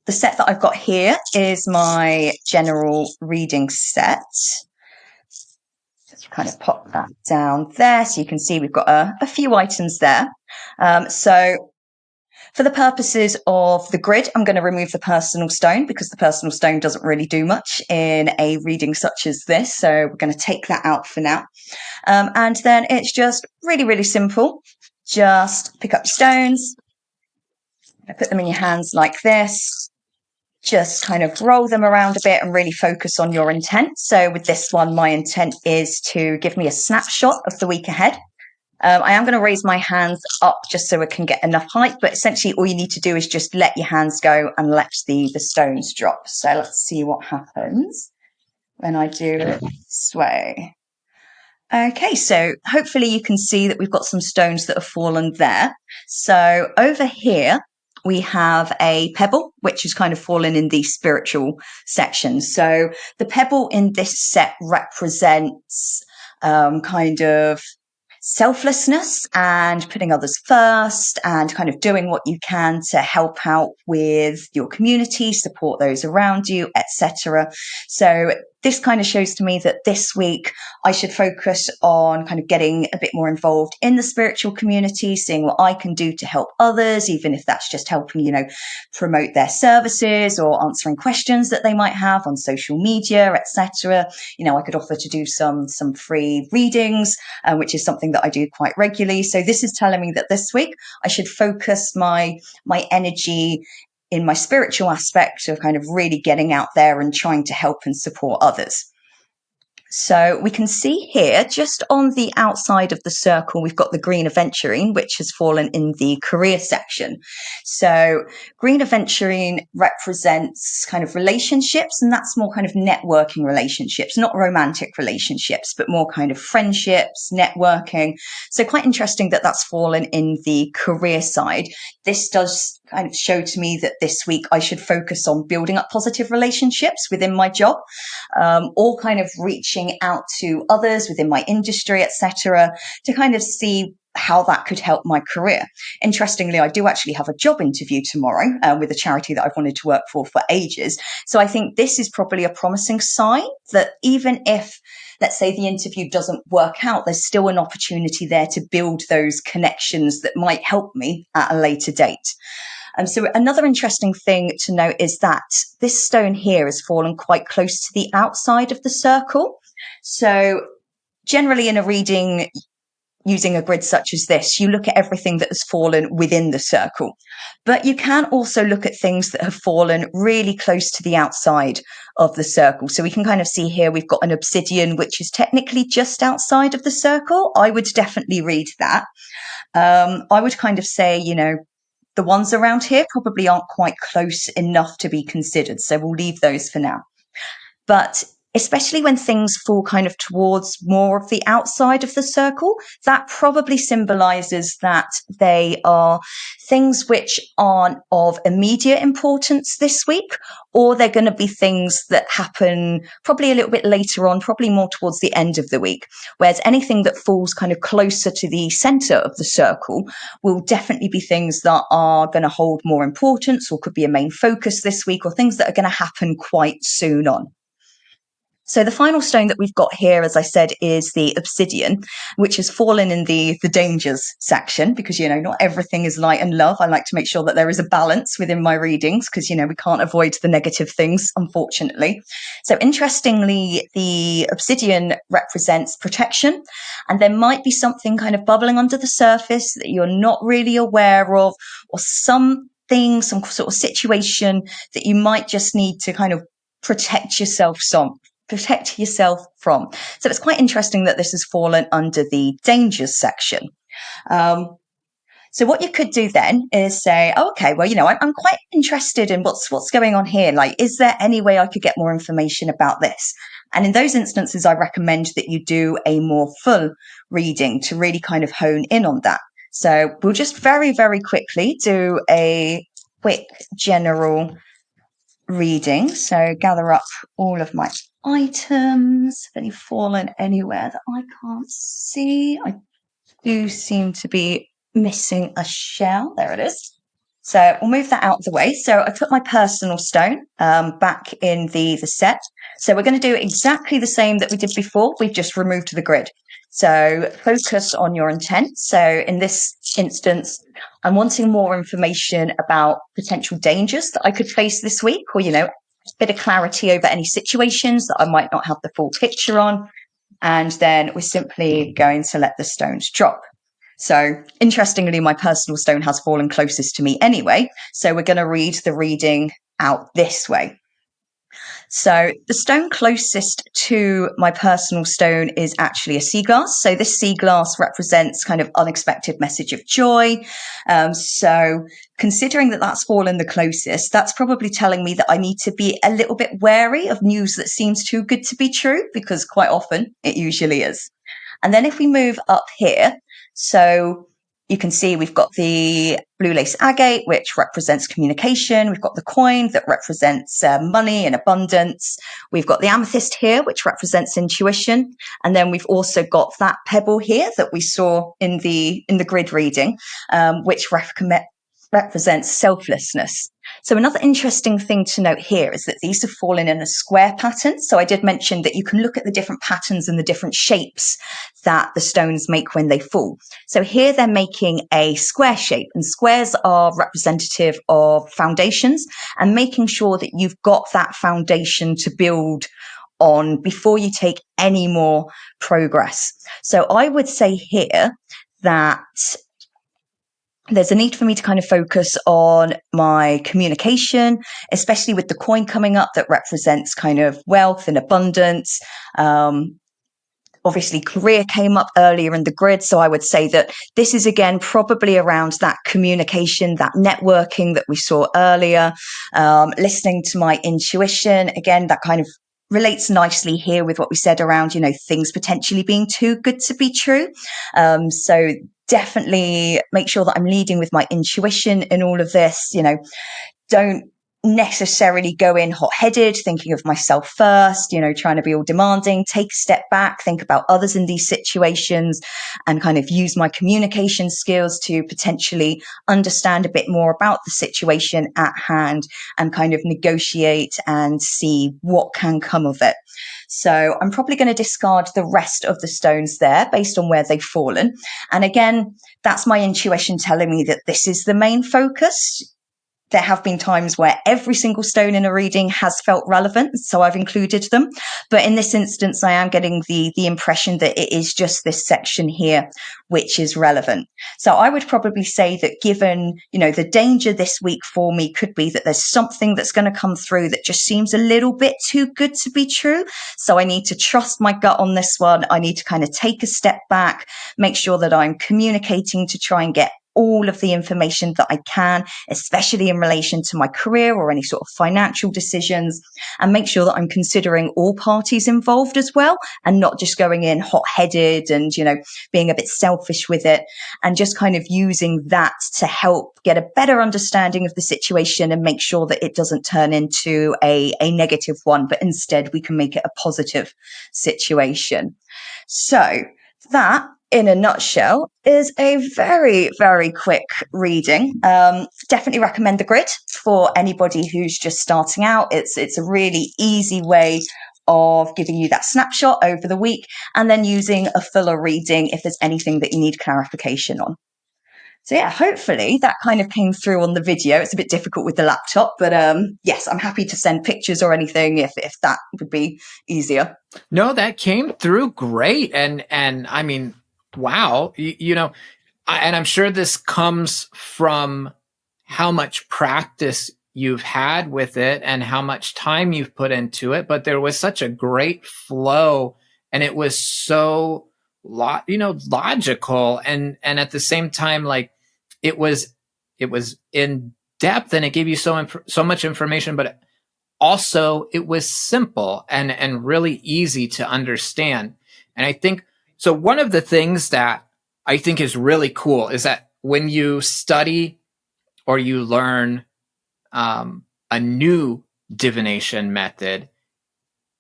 the set that I've got here is my general reading set. Just kind of pop that down there so you can see we've got a few items there. So for the purposes of the grid, I'm going to remove the personal stone, because the personal stone doesn't really do much in a reading such as this. So we're going to take that out for now. And then it's just really, really simple. Just pick up your stones, put them in your hands like this. Just kind of roll them around a bit and really focus on your intent. So with this one, my intent is to give me a snapshot of the week ahead. I am going to raise my hands up just so it can get enough height, but essentially all you need to do is just let your hands go and let the stones drop. So let's see what happens when I do it this way. Okay, so hopefully you can see that we've got some stones that have fallen there. So over here, we have a pebble, which has kind of fallen in the spiritual section. So the pebble in this set represents kind of selflessness and putting others first and kind of doing what you can to help out with your community, support those around you, etc. So this kind of shows to me that this week I should focus on kind of getting a bit more involved in the spiritual community, seeing what I can do to help others, even if that's just helping, promote their services or answering questions that they might have on social media, etc. I could offer to do some free readings, which is something that I do quite regularly. So this is telling me that this week I should focus my energy in my spiritual aspect of kind of really getting out there and trying to help and support others. So we can see here, just on the outside of the circle, we've got the green aventurine, which has fallen in the career section. So green aventurine represents kind of relationships, and that's more kind of networking relationships, not romantic relationships, but more kind of friendships, networking. So quite interesting that that's fallen in the career side. This does kind of show to me that this week I should focus on building up positive relationships within my job, or kind of reaching out to others within my industry, etc., to kind of see how that could help my career. Interestingly, I do actually have a job interview tomorrow with a charity that I've wanted to work for ages. So I think this is probably a promising sign that even if, let's say, the interview doesn't work out, there's still an opportunity there to build those connections that might help me at a later date. So another interesting thing to note is that this stone here has fallen quite close to the outside of the circle. So generally in a reading using a grid such as this, you look at everything that has fallen within the circle. But you can also look at things that have fallen really close to the outside of the circle. So we can kind of see here we've got an obsidian, which is technically just outside of the circle. I would definitely read that. I would kind of say, the ones around here probably aren't quite close enough to be considered. So we'll leave those for now. But especially when things fall kind of towards more of the outside of the circle, that probably symbolizes that they are things which aren't of immediate importance this week, or they're going to be things that happen probably a little bit later on, probably more towards the end of the week. Whereas anything that falls kind of closer to the center of the circle will definitely be things that are going to hold more importance, or could be a main focus this week, or things that are going to happen quite soon on. So the final stone that we've got here, as I said, is the obsidian, which has fallen in the dangers section, because, not everything is light and love. I like to make sure that there is a balance within my readings, because, we can't avoid the negative things, unfortunately. So interestingly, the obsidian represents protection, and there might be something kind of bubbling under the surface that you're not really aware of, or some sort of situation that you might just need to kind of protect yourself from. So it's quite interesting that this has fallen under the dangers section. So what you could do then is say, oh, okay, well, I'm quite interested in what's going on here. Like, is there any way I could get more information about this? And in those instances, I recommend that you do a more full reading to really kind of hone in on that. So we'll just very, very quickly do a quick general reading. So gather up all of my items. Have any fallen anywhere that I can't see? I do seem to be missing a shell. There it is. So we'll move that out of the way. So I put my personal stone back in the set. So we're going to do exactly the same that we did before. We've just removed the grid. So focus on your intent. So in this instance, I'm wanting more information about potential dangers that I could face this week, or, a bit of clarity over any situations that I might not have the full picture on. And then we're simply going to let the stones drop. So interestingly, my personal stone has fallen closest to me anyway. So we're going to read the reading out this way. So the stone closest to my personal stone is actually a sea glass. So this sea glass represents kind of unexpected message of joy. So considering that that's fallen the closest, that's probably telling me that I need to be a little bit wary of news that seems too good to be true, because quite often it usually is. And then if we move up here, so you can see we've got the blue lace agate, which represents communication. We've got the coin that represents money and abundance. We've got the amethyst here, which represents intuition. And then we've also got that pebble here that we saw in the grid reading, which represents selflessness. So another interesting thing to note here is that these have fallen in a square pattern. So I did mention that you can look at the different patterns and the different shapes that the stones make when they fall. So here they're making a square shape, and squares are representative of foundations and making sure that you've got that foundation to build on before you take any more progress. So I would say here that there's a need for me to kind of focus on my communication, especially with the coin coming up that represents kind of wealth and abundance. Obviously, career came up earlier in the grid. So I would say that this is, again, probably around that communication, that networking that we saw earlier, listening to my intuition. Again, that kind of relates nicely here with what we said around, things potentially being too good to be true. So definitely make sure that I'm leading with my intuition in all of this. Don't necessarily go in hot-headed, thinking of myself first, trying to be all demanding. Take a step back, think about others in these situations, and kind of use my communication skills to potentially understand a bit more about the situation at hand and kind of negotiate and see what can come of it. So I'm probably going to discard the rest of the stones there based on where they've fallen. And again, that's my intuition telling me that this is the main focus. There have been times where every single stone in a reading has felt relevant, so I've included them. But in this instance, I am getting the impression that it is just this section here which is relevant. So I would probably say that given, the danger this week for me could be that there's something that's going to come through that just seems a little bit too good to be true. So I need to trust my gut on this one. I need to kind of take a step back, make sure that I'm communicating to try and get all of the information that I can, especially in relation to my career or any sort of financial decisions, and make sure that I'm considering all parties involved as well, and not just going in hot-headed and, being a bit selfish with it, and just kind of using that to help get a better understanding of the situation and make sure that it doesn't turn into a negative one, but instead we can make it a positive situation. So that, in a nutshell, is a very, very quick reading. Definitely recommend the grid for anybody who's just starting out. It's a really easy way of giving you that snapshot over the week and then using a fuller reading if there's anything that you need clarification on. So yeah, hopefully that kind of came through on the video. It's a bit difficult with the laptop, but yes, I'm happy to send pictures or anything if that would be easier. No, that came through great. And I mean, wow, and I'm sure this comes from how much practice you've had with it and how much time you've put into it. But there was such a great flow, and it was so logical, and at the same time, like, it was in depth and it gave you so much information, but also it was simple and really easy to understand. And I think so. One of the things that I think is really cool is that when you study or you learn a new divination method,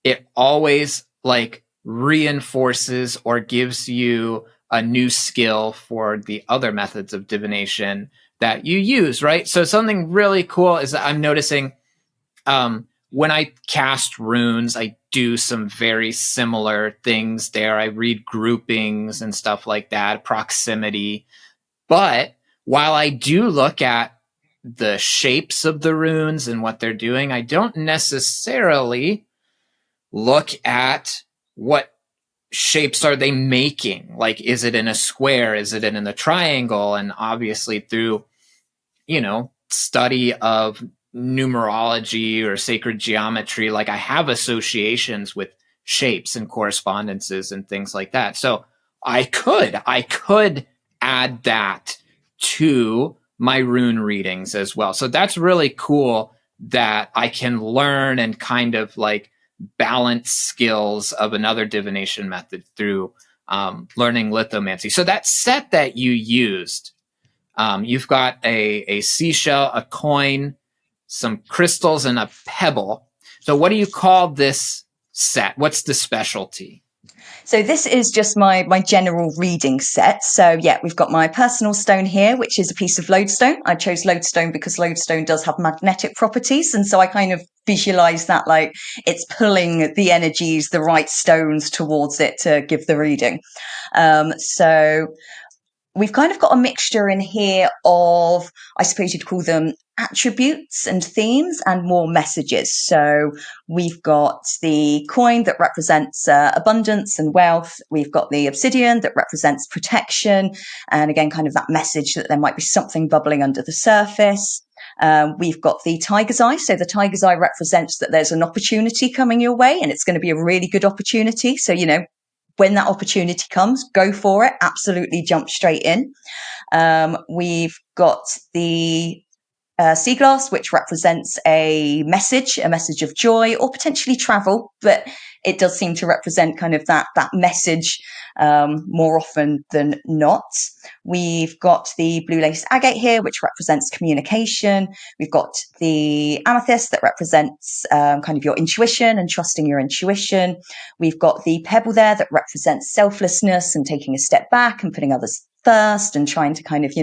it always like reinforces or gives you a new skill for the other methods of divination that you use, right? So something really cool is that I'm noticing when I cast runes, I do some very similar things there. I read groupings and stuff like that, proximity. But while I do look at the shapes of the runes and what they're doing, I don't necessarily look at what shapes are they making. Like, is it in a square? Is it in a triangle? And obviously through, study of numerology or sacred geometry, like I have associations with shapes and correspondences and things like that. So I could add that to my rune readings as well. So that's really cool that I can learn and kind of like balance skills of another divination method through learning lithomancy. So that set that you used, you've got a seashell, a coin, some crystals, and a pebble. So what do you call this set? What's the specialty? So this is just my general reading set. So yeah, we've got my personal stone here, which is a piece of lodestone. I chose lodestone because lodestone does have magnetic properties. And so I kind of visualize that like it's pulling the energies, the right stones towards it to give the reading. So we've kind of got a mixture in here of, I suppose you'd call them attributes and themes and more messages. So we've got the coin that represents abundance and wealth. We've got the obsidian that represents protection. And again, kind of that message that there might be something bubbling under the surface. We've got the tiger's eye. So the tiger's eye represents that there's an opportunity coming your way and it's going to be a really good opportunity. So, when that opportunity comes, go for it. Absolutely jump straight in. We've got the sea glass, which represents a message of joy or potentially travel, but it does seem to represent kind of that message more often than not. We've got the blue lace agate here, which represents communication. We've got the amethyst that represents kind of your intuition and trusting your intuition. We've got the pebble there that represents selflessness and taking a step back and putting others first and trying to kind of,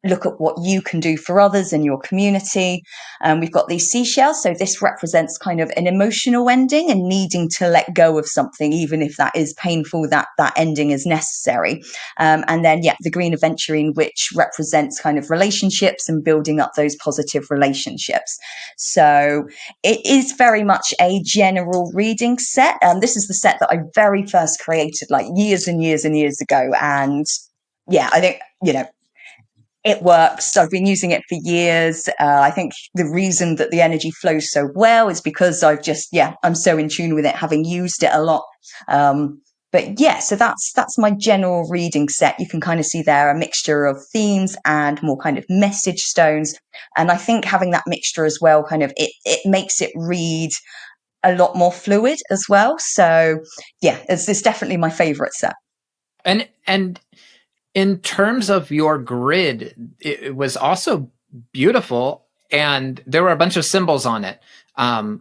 look at what you can do for others in your community. We've got these seashells. So this represents kind of an emotional ending and needing to let go of something, even if that is painful, that ending is necessary. And then, the green aventurine, which represents kind of relationships and building up those positive relationships. So it is very much a general reading set. This is the set that I very first created like years and years and years ago. And I think, it works. I've been using it for years. I think the reason that the energy flows so well is because I've just, I'm so in tune with it, having used it a lot. So that's my general reading set. You can kind of see there a mixture of themes and more kind of message stones. And I think having that mixture as well, kind of, it makes it read a lot more fluid as well. So it's definitely my favorite set. And in terms of your grid, it was also beautiful, and there were a bunch of symbols on it.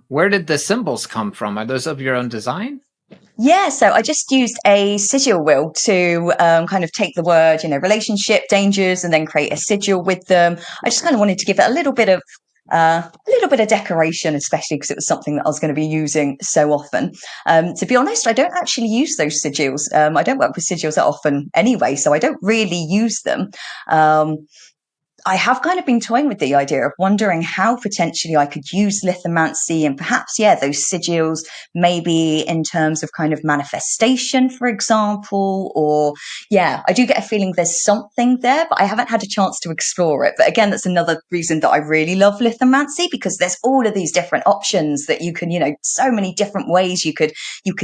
Where did the symbols come from? Are those of your own design? Yeah, so I just used a sigil wheel to kind of take the word, relationship, dangers, and then create a sigil with them. I just kind of wanted to give it a little bit of decoration, especially because it was something that I was going to be using so often. To be honest, I don't actually use those sigils. I don't work with sigils that often anyway, so I don't really use them. I have kind of been toying with the idea of wondering how potentially I could use lithomancy and perhaps, those sigils, maybe in terms of kind of manifestation, for example, or I do get a feeling there's something there, but I haven't had a chance to explore it. But again, that's another reason that I really love lithomancy, because there's all of these different options that you can, so many different ways you could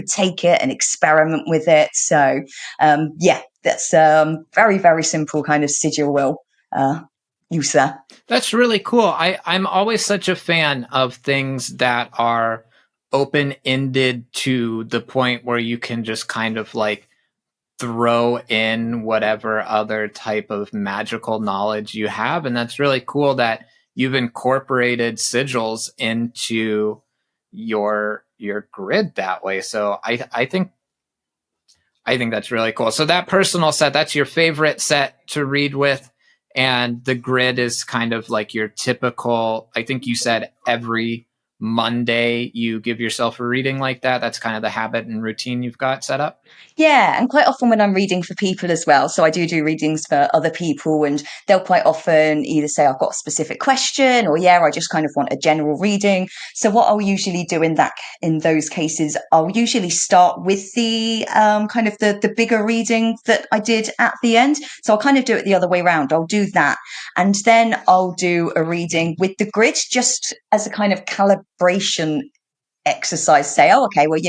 take it and experiment with it. So, that's very, very simple kind of sigil will. use there. That's really cool. I'm always such a fan of things that are open-ended to the point where you can just kind of like throw in whatever other type of magical knowledge you have. And that's really cool that you've incorporated sigils into your grid that way. So I think that's really cool. So that personal set, that's your favorite set to read with. And the grid is kind of like your typical, I think you said every Monday you give yourself a reading like that. That's kind of the habit and routine you've got set up. Yeah, and quite often when I'm reading for people as well, so I do readings for other people, and they'll quite often either say I've got a specific question, or I just kind of want a general reading. So what I'll usually do in those cases, I'll usually start with the kind of the bigger reading that I did at the end. So I'll kind of do it the other way around. I'll do that, and then I'll do a reading with the grid, just as a kind of calibration exercise. Say, oh, okay, well,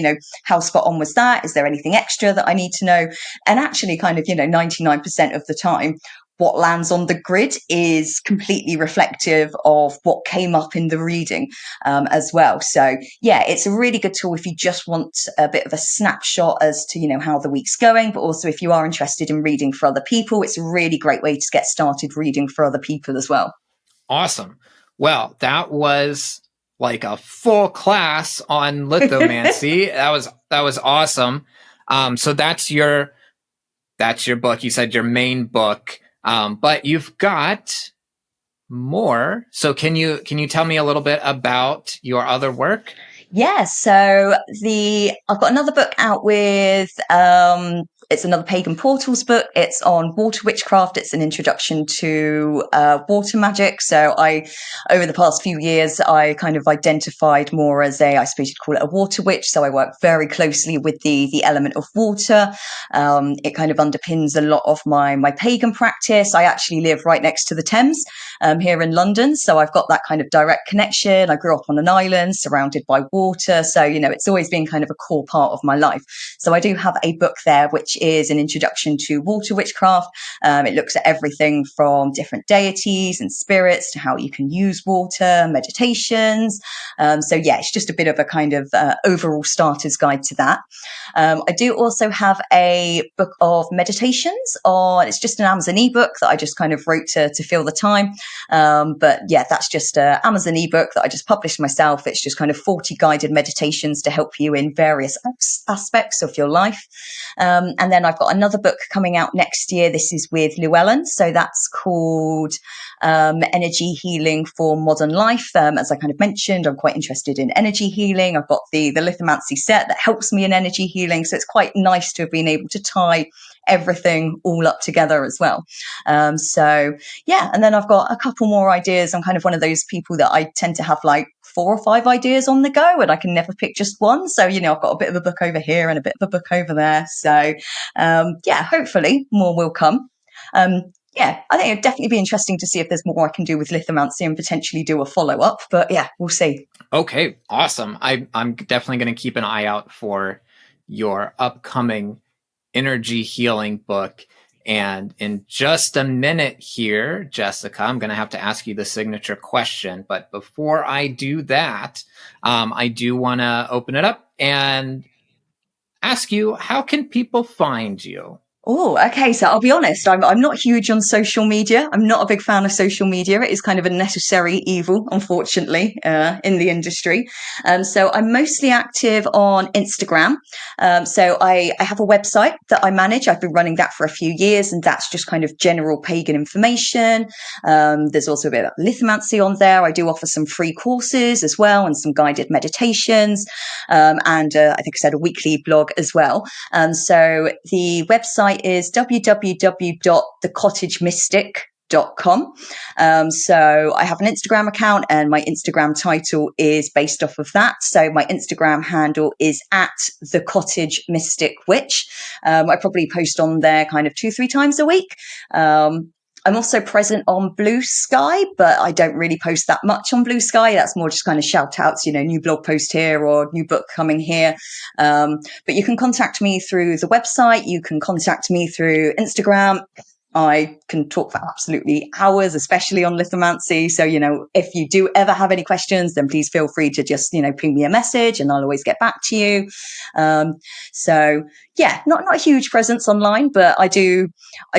how spot on was that? Is there anything extra that I need to know? And actually kind of 99% of the time, what lands on the grid is completely reflective of what came up in the reading as well. So yeah, it's a really good tool if you just want a bit of a snapshot as to how the week's going, but also if you are interested in reading for other people, it's a really great way to get started reading for other people as well. Awesome. Well, that was like a full class on lithomancy. that was awesome. So that's your book. You said your main book, but you've got more. So can you tell me a little bit about your other work? Yeah, so I've got another book out with it's another Pagan Portals book. It's on water witchcraft. It's an introduction to water magic. So over the past few years, I kind of identified more as I suppose you'd call it a water witch. So I work very closely with the element of water. It kind of underpins a lot of my pagan practice. I actually live right next to the Thames here in London. So I've got that kind of direct connection. I grew up on an island surrounded by water. So, it's always been kind of a core part of my life. So I do have a book there, which is an introduction to water witchcraft. It looks at everything from different deities and spirits to how you can use water, meditations. So yeah, it's just a bit of a kind of overall starter's guide to that. I do also have a book of meditations it's just an Amazon ebook that I just kind of wrote to fill the time. But yeah, that's just an Amazon ebook that I just published myself. It's just kind of 40 guided meditations to help you in various aspects of your life. And then I've got another book coming out next year. This is with Llewellyn. So that's called Energy Healing for Modern Life. As I kind of mentioned, I'm quite interested in energy healing. I've got the lithomancy set that helps me in energy healing. So it's quite nice to have been able to tie everything all up together as well. So yeah, and then I've got a couple more ideas. I'm kind of one of those people that I tend to have like 4 or 5 ideas on the go, and I can never pick just one. So, I've got a bit of a book over here and a bit of a book over there. So, yeah, hopefully more will come. Yeah, I think it'd definitely be interesting to see if there's more I can do with lithomancy and potentially do a follow-up. But yeah, we'll see. Okay, awesome. I'm definitely going to keep an eye out for your upcoming energy healing book. And in just a minute here, Jessica, I'm going to have to ask you the signature question. But before I do that, I do want to open it up and ask you, how can people find you? Oh, okay. So I'll be honest, I'm not huge on social media. I'm not a big fan of social media. It is kind of a necessary evil, unfortunately, in the industry. So I'm mostly active on Instagram. So I have a website that I manage. I've been running that for a few years, and that's just kind of general pagan information. There's also a bit of lithomancy on there. I do offer some free courses as well and some guided meditations. And I think I said a weekly blog as well. So the website is www.thecottagemystic.com. So I have an Instagram account, and my Instagram title is based off of that. So my Instagram handle is at the Cottage Mystic Witch. I probably post on there kind of 2-3 times a week. I'm also present on Blue Sky, but I don't really post that much on Blue Sky. That's more just kind of shout outs, new blog post here or new book coming here. But you can contact me through the website. You can contact me through Instagram. I can talk for absolutely hours, especially on lithomancy. So, if you do ever have any questions, then please feel free to just, ping me a message and I'll always get back to you. So yeah, not a huge presence online, but I do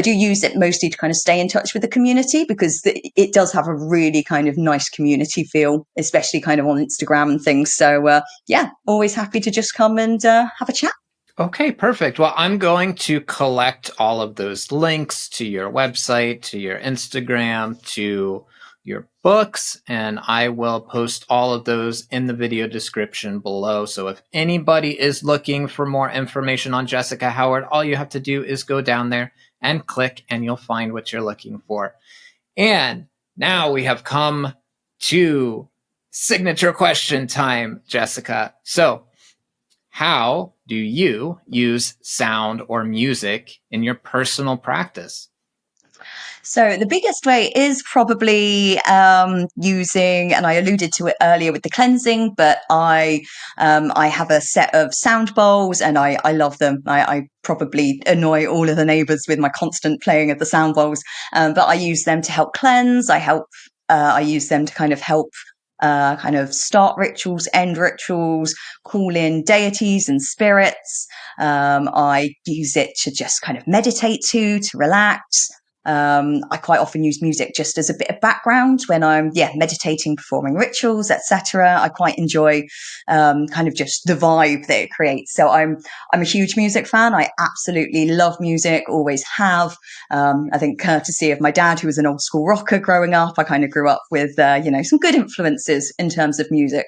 use it mostly to kind of stay in touch with the community, because it does have a really kind of nice community feel, especially kind of on Instagram and things. So yeah, always happy to just come and have a chat. Okay, perfect. Well, I'm going to collect all of those links to your website, to your Instagram, to your books, and I will post all of those in the video description below. So if anybody is looking for more information on Jessica Howard, all you have to do is go down there and click, and you'll find what you're looking for. And now we have come to signature question time, Jessica. So how do you use sound or music in your personal practice? So the biggest way is probably using, and I alluded to it earlier with the cleansing, but I have a set of sound bowls, and I love them. I probably annoy all of the neighbours with my constant playing of the sound bowls, but I use them to help cleanse. I use them to kind of help kind of start rituals, end rituals, call in deities and spirits. I use it to just kind of meditate to relax. I quite often use music just as a bit of background when I'm meditating, performing rituals, etc. I quite enjoy kind of just the vibe that it creates. So I'm a huge music fan. I absolutely love music, always have. I think courtesy of my dad, who was an old school rocker growing up, I kind of grew up with some good influences in terms of music.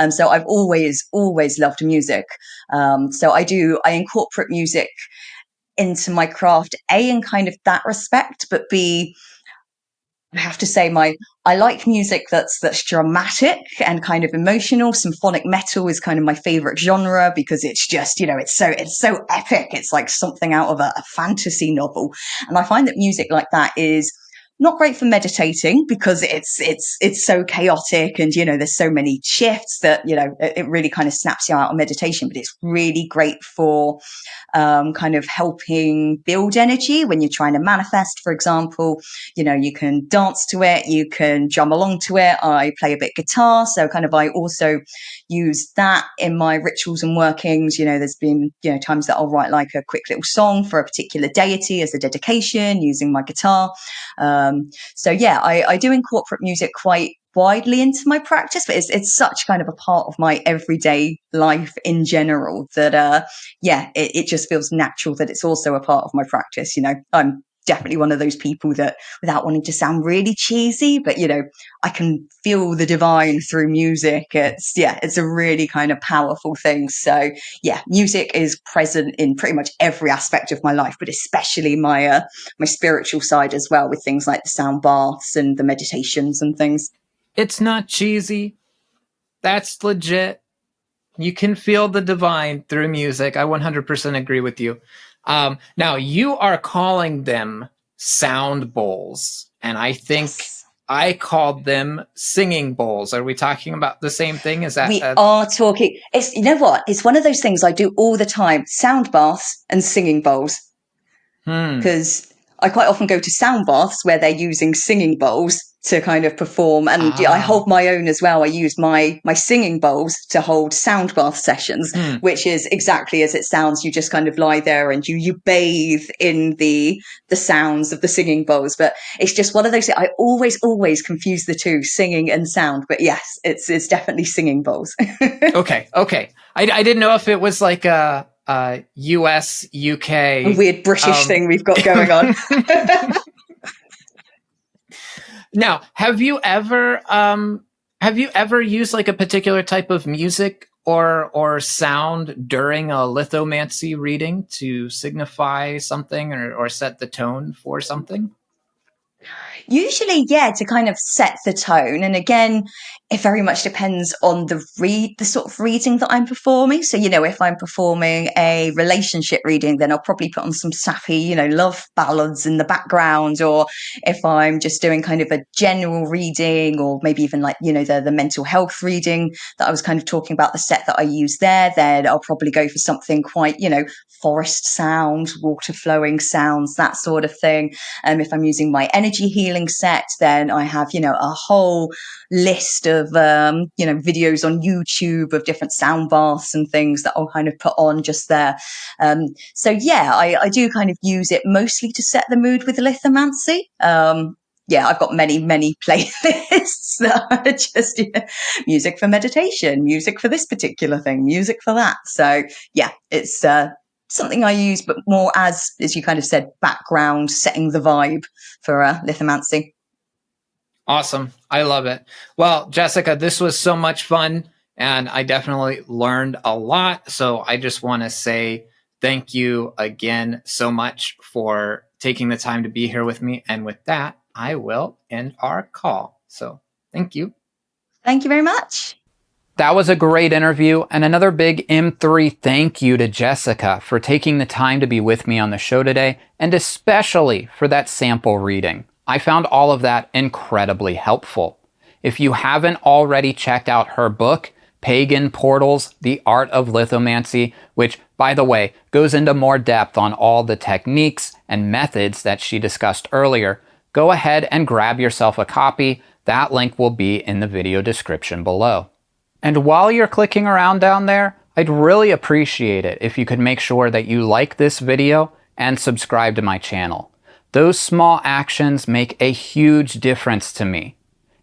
So I've always loved music. So I incorporate music into my craft, A, in kind of that respect, but B, I have to say I like music that's dramatic and kind of emotional. Symphonic metal is kind of my favorite genre, because it's just, it's so epic. It's like something out of a fantasy novel. And I find that music like that is not great for meditating, because it's so chaotic, and there's so many shifts that it really kind of snaps you out of meditation. But it's really great for kind of helping build energy when you're trying to manifest, for example. You can dance to it, you can drum along to it. I play a bit guitar, so kind of I also use that in my rituals and workings. There's been times that I'll write like a quick little song for a particular deity as a dedication using my guitar. So yeah, I do incorporate music quite widely into my practice, but it's such kind of a part of my everyday life in general that it just feels natural that it's also a part of my practice. I'm definitely one of those people that, without wanting to sound really cheesy, but I can feel the divine through music. It's a really kind of powerful thing. So yeah, music is present in pretty much every aspect of my life, but especially my spiritual side as well, with things like the sound baths and the meditations and things. It's not cheesy. That's legit. You can feel the divine through music. I 100% agree with you. Now, you are calling them sound bowls, and I think I called them singing bowls. Are we talking about the same thing? Is that we are talking? It's, you know what? It's one of those things I do all the time: sound baths and singing bowls. Because I quite often go to sound baths where they're using singing bowls to kind of perform, and I hold my own as well. I use my singing bowls to hold sound bath sessions, which is exactly as it sounds. You just kind of lie there and you bathe in the sounds of the singing bowls. But it's just one of those. I always confuse the two, singing and sound. But yes, it's definitely singing bowls. Okay. I didn't know if it was like a US, UK, a weird British thing we've got going on. Now, have you ever used like a particular type of music or sound during a lithomancy reading to signify something or set the tone for something? Usually, yeah, to kind of set the tone. And again, it very much depends on the sort of reading that I'm performing. So, if I'm performing a relationship reading, then I'll probably put on some sappy, love ballads in the background. Or if I'm just doing kind of a general reading, or maybe even like, the mental health reading that I was kind of talking about, the set that I use there, then I'll probably go for something quite, forest sounds, water flowing sounds, that sort of thing. If I'm using my energy healing set, then I have, a whole list of videos on YouTube of different sound baths and things that I'll kind of put on just there. So yeah, I do kind of use it mostly to set the mood with lithomancy. Yeah, I've got many playlists that are just music for meditation, music for this particular thing, music for that. So yeah, it's something I use, but more as you kind of said, background, setting the vibe for lithomancy. Awesome. I love it. Well, Jessica, this was so much fun, and I definitely learned a lot. So I just want to say thank you again so much for taking the time to be here with me. And with that, I will end our call. So thank you. Thank you very much. That was a great interview, and another big M3 thank you to Jessica for taking the time to be with me on the show today, and especially for that sample reading. I found all of that incredibly helpful. If you haven't already checked out her book, Pagan Portals, The Art of Lithomancy, which, by the way, goes into more depth on all the techniques and methods that she discussed earlier, go ahead and grab yourself a copy. That link will be in the video description below. And while you're clicking around down there, I'd really appreciate it if you could make sure that you like this video and subscribe to my channel. Those small actions make a huge difference to me.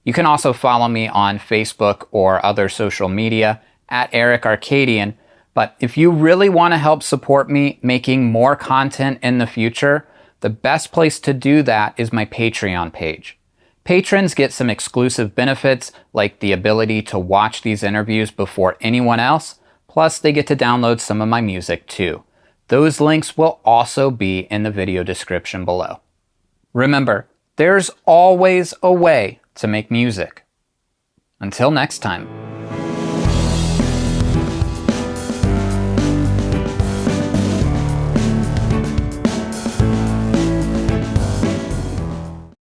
You can also follow me on Facebook or other social media at Eric Arcadian. But if you really want to help support me making more content in the future, the best place to do that is my Patreon page. Patrons get some exclusive benefits, like the ability to watch these interviews before anyone else, plus they get to download some of my music too. Those links will also be in the video description below. Remember, there's always a way to make music. Until next time.